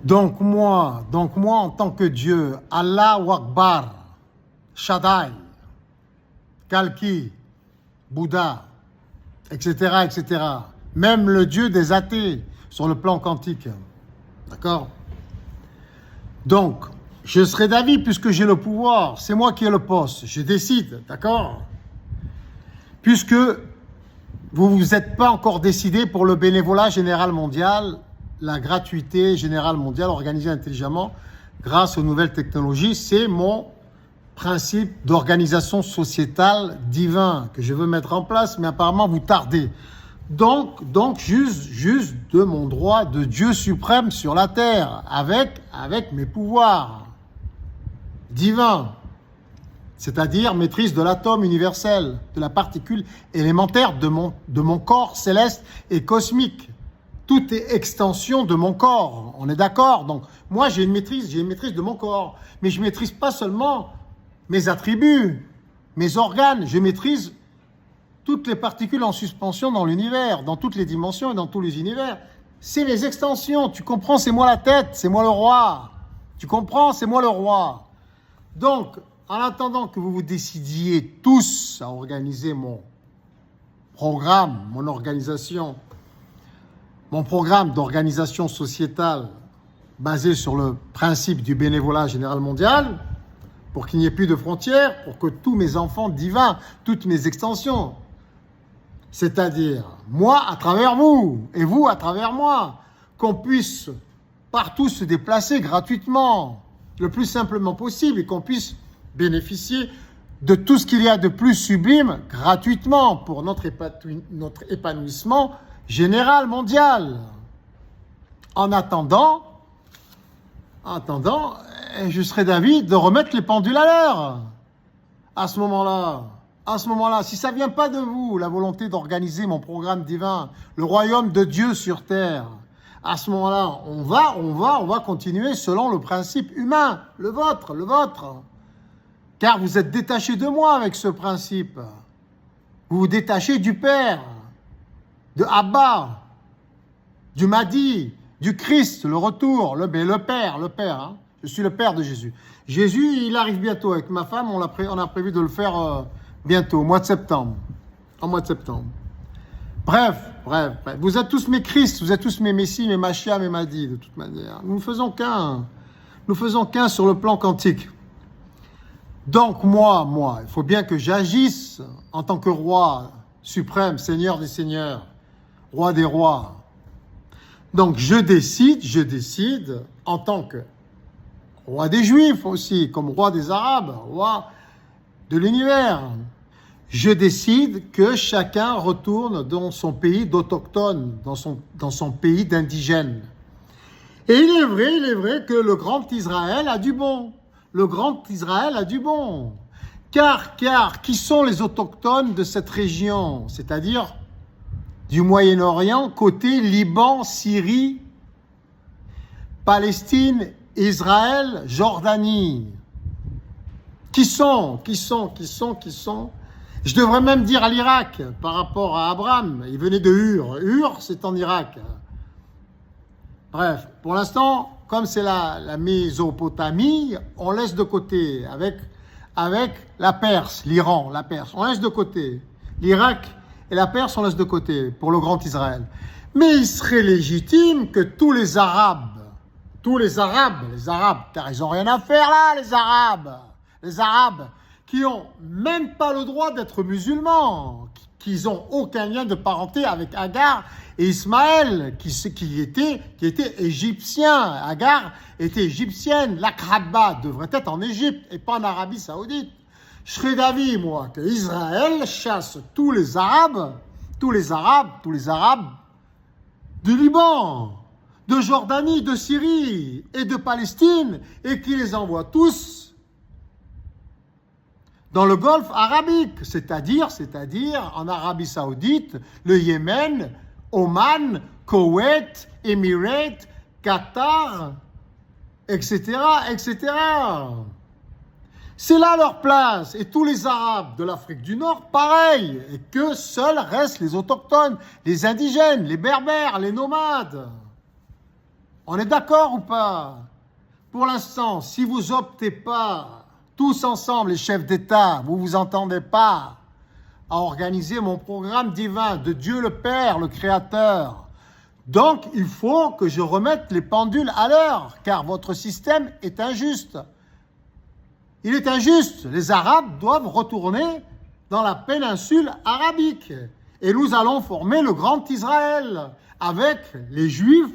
Donc moi, en tant que Dieu, Allahu Akbar, Shaddai, Kalki, Bouddha, etc., etc., même le Dieu des athées sur le plan quantique, d'accord? Donc, je serai d'avis puisque j'ai le pouvoir, c'est moi qui ai le poste, je décide, d'accord? Puisque vous ne vous êtes pas encore décidé pour le bénévolat général mondial, la gratuité générale mondiale organisée intelligemment grâce aux nouvelles technologies, c'est mon principe d'organisation sociétale divin que je veux mettre en place, mais apparemment vous tardez. Donc juste de mon droit de Dieu suprême sur la terre, avec mes pouvoirs divins, c'est-à-dire maîtrise de l'atome universel, de la particule élémentaire de mon corps céleste et cosmique. Tout est extension de mon corps, on est d'accord? Donc moi j'ai une maîtrise de mon corps, mais je ne maîtrise pas seulement mes attributs, mes organes, je maîtrise toutes les particules en suspension dans l'univers, dans toutes les dimensions et dans tous les univers. C'est les extensions, tu comprends, c'est moi la tête, c'est moi le roi. Tu comprends, c'est moi le roi. Donc, en attendant que vous vous décidiez tous à organiser mon programme, mon programme d'organisation sociétale basé sur le principe du bénévolat général mondial, pour qu'il n'y ait plus de frontières, pour que tous mes enfants divins, toutes mes extensions, c'est-à-dire moi à travers vous et vous à travers moi, qu'on puisse partout se déplacer gratuitement, le plus simplement possible, et qu'on puisse bénéficier de tout ce qu'il y a de plus sublime gratuitement pour notre épanouissement général mondial. En attendant, je serais d'avis de remettre les pendules à l'heure. À ce moment-là, si ça ne vient pas de vous, la volonté d'organiser mon programme divin, le royaume de Dieu sur terre, à ce moment-là, on va continuer selon le principe humain, le vôtre. Car vous êtes détaché de moi avec ce principe. Vous vous détachez du Père, de Abba, du Mahdi, du Christ, le retour, le Père. Hein. Je suis le Père de Jésus. Jésus, il arrive bientôt avec ma femme, on a prévu de le faire bientôt, au mois de septembre. Bref. Vous êtes tous mes Christ, vous êtes tous mes Messies, mes Machia, mes Mahdi, de toute manière. Nous ne faisons qu'un sur le plan quantique. Donc moi, il faut bien que j'agisse en tant que roi suprême, Seigneur des seigneurs, roi des rois. Donc je décide en tant que roi des Juifs aussi, comme roi des Arabes, roi de l'univers. Je décide que chacun retourne dans son pays d'autochtone, dans son pays d'indigène. Et il est vrai que le grand Israël a du bon. Car, qui sont les autochtones de cette région? C'est-à-dire du Moyen-Orient, côté Liban, Syrie, Palestine, Israël, Jordanie. Qui sont? Je devrais même dire à l'Irak, par rapport à Abraham. Il venait de Ur. Ur, c'est en Irak. Bref, pour l'instant, comme c'est la Mésopotamie, on laisse de côté, avec la Perse, l'Iran, la Perse. On laisse de côté. L'Irak et la Perse, on laisse de côté pour le grand Israël. Mais il serait légitime que tous les Arabes, car ils n'ont rien à faire là, les Arabes, qui n'ont même pas le droit d'être musulmans, qui n'ont aucun lien de parenté avec Agar et Ismaël, qui étaient égyptiens. Agar était égyptienne. L'Aqaba devrait être en Égypte et pas en Arabie Saoudite. Je serais d'avis, moi, que Israël chasse tous les Arabes du Liban, de Jordanie, de Syrie et de Palestine, et qui les envoie tous dans le Golfe arabique, c'est-à-dire en Arabie Saoudite, le Yémen, Oman, Koweït, Émirats, Qatar, etc. C'est là leur place. Et tous les Arabes de l'Afrique du Nord, pareil. Et que seuls restent les autochtones, les indigènes, les berbères, les nomades. On est d'accord ou pas? Pour l'instant, si vous optez pas, tous ensemble, les chefs d'État, vous vous entendez pas à organiser mon programme divin de Dieu le Père, le Créateur, donc il faut que je remette les pendules à l'heure, car votre système est injuste. Il est injuste. Les Arabes doivent retourner dans la péninsule arabique. Et nous allons former le grand Israël avec les Juifs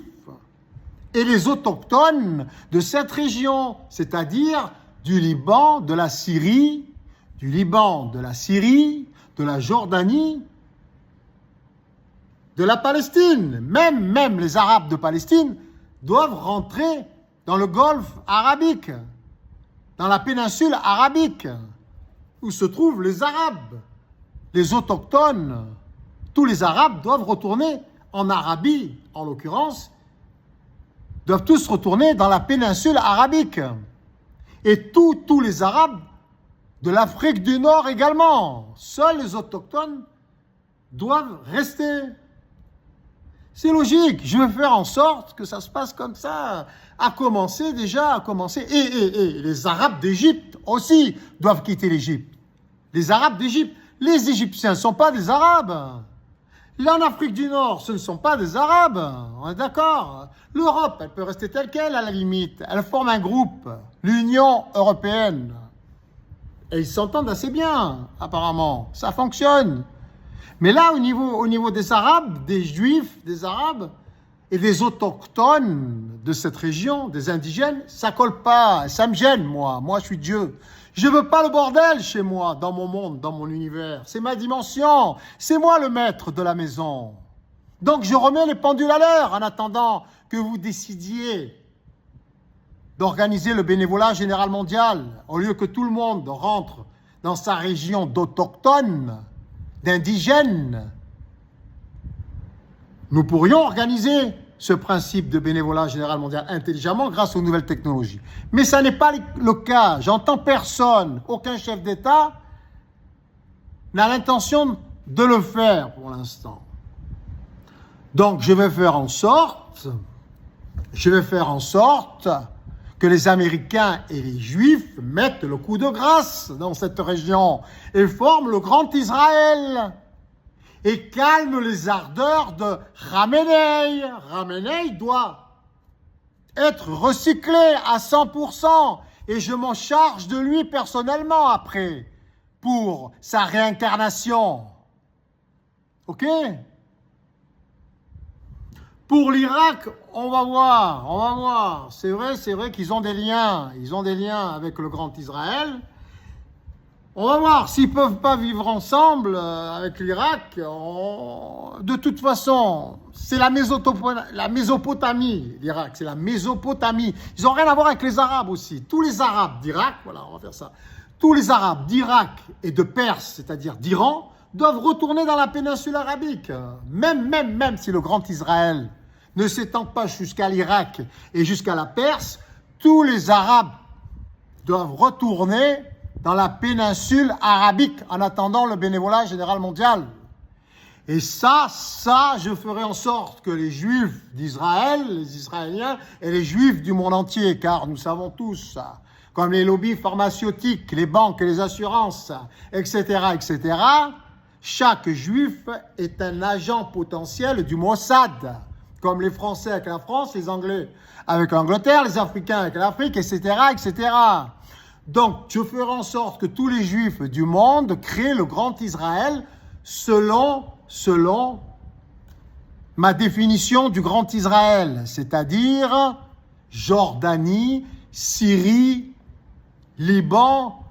et les autochtones de cette région, c'est-à-dire du Liban, de la Syrie, de la Jordanie, de la Palestine. Même les Arabes de Palestine doivent rentrer dans le golfe arabique, dans la péninsule arabique, où se trouvent les Arabes, les autochtones. Tous les Arabes doivent retourner en Arabie, en l'occurrence, doivent tous retourner dans la péninsule arabique. Et tous les Arabes de l'Afrique du Nord également. Seuls les autochtones doivent rester. C'est logique. Je veux faire en sorte que ça se passe comme ça. À commencer. Et les Arabes d'Égypte aussi doivent quitter l'Égypte. Les Arabes d'Égypte. Les Égyptiens ne sont pas des Arabes. Là, en Afrique du Nord, ce ne sont pas des Arabes. On est d'accord. L'Europe, elle peut rester telle qu'elle à la limite. Elle forme un groupe, l'Union européenne. Et ils s'entendent assez bien, apparemment. Ça fonctionne. Mais là, au niveau des Arabes, des Juifs, des Arabes et des autochtones de cette région, des indigènes, ça colle pas. Ça me gêne, moi. Moi, je suis Dieu. Je veux pas le bordel chez moi, dans mon monde, dans mon univers. C'est ma dimension. C'est moi le maître de la maison. Donc, je remets les pendules à l'heure en attendant que vous décidiez d'organiser le bénévolat général mondial, au lieu que tout le monde rentre dans sa région d'autochtones, d'indigènes. Nous pourrions organiser ce principe de bénévolat général mondial intelligemment grâce aux nouvelles technologies. Mais ça n'est pas le cas. J'entends personne, aucun chef d'État n'a l'intention de le faire pour l'instant. Donc je vais faire en sorte que les Américains et les Juifs mettent le coup de grâce dans cette région et forment le grand Israël et calment les ardeurs de Khamenei. Khamenei doit être recyclé à 100% et je m'en charge de lui personnellement après pour sa réincarnation. Ok ? Pour l'Irak, on va voir. C'est vrai qu'ils ont des liens. Ils ont des liens avec le grand Israël. On va voir s'ils ne peuvent pas vivre ensemble avec l'Irak. De toute façon, c'est la Mésopotamie, l'Irak. C'est la Mésopotamie. Ils n'ont rien à voir avec les Arabes aussi. Tous les Arabes d'Irak, voilà, on va faire ça. Tous les Arabes d'Irak et de Perse, c'est-à-dire d'Iran, doivent retourner dans la péninsule arabique. Même si le grand Israël ne s'étend pas jusqu'à l'Irak et jusqu'à la Perse, tous les Arabes doivent retourner dans la péninsule arabique en attendant le bénévolat général mondial. Et ça, je ferai en sorte que les Juifs d'Israël, les Israéliens et les Juifs du monde entier, car nous savons tous, comme les lobbies pharmaceutiques, les banques et les assurances, etc., chaque Juif est un agent potentiel du Mossad, comme les Français avec la France, les Anglais avec l'Angleterre, les Africains avec l'Afrique, etc. Donc, je ferai en sorte que tous les Juifs du monde créent le grand Israël selon ma définition du grand Israël, c'est-à-dire Jordanie, Syrie, Liban,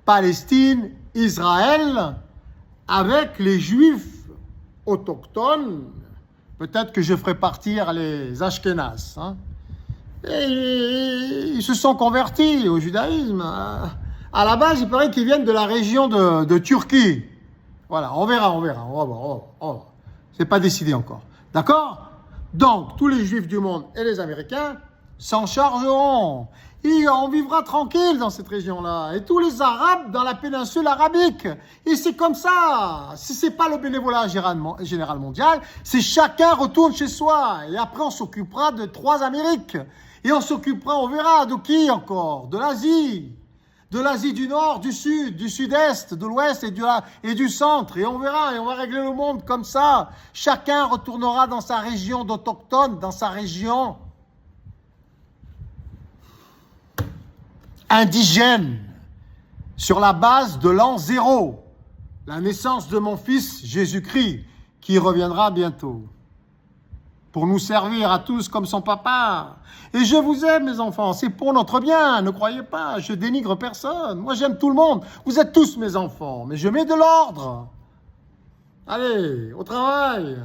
Palestine, Israël, avec les Juifs autochtones. Peut-être que je ferai partir les Ashkénazes. Et ils se sont convertis au judaïsme. À la base, il paraît qu'ils viennent de la région de Turquie. Voilà, on verra. On va voir. C'est pas décidé encore. D'accord ? Donc, tous les Juifs du monde et les Américains s'en chargeront. Et on vivra tranquille dans cette région-là. Et tous les Arabes dans la péninsule arabique. Et c'est comme ça. Si c'est pas le bénévolat général mondial, c'est chacun retourne chez soi. Et après, on s'occupera de 3 Amériques. Et on s'occupera, on verra, de qui encore? De l'Asie. De l'Asie du Nord, du Sud, du Sud-Est, de l'Ouest et du Centre. Et on verra, et on va régler le monde comme ça. Chacun retournera dans sa région d'autochtone, dans sa région indigène, sur la base de l'an 0, la naissance de mon fils Jésus-Christ, qui reviendra bientôt, pour nous servir à tous comme son papa. Et je vous aime, mes enfants, c'est pour notre bien, ne croyez pas, je dénigre personne. Moi, j'aime tout le monde. Vous êtes tous mes enfants, mais je mets de l'ordre. Allez, au travail.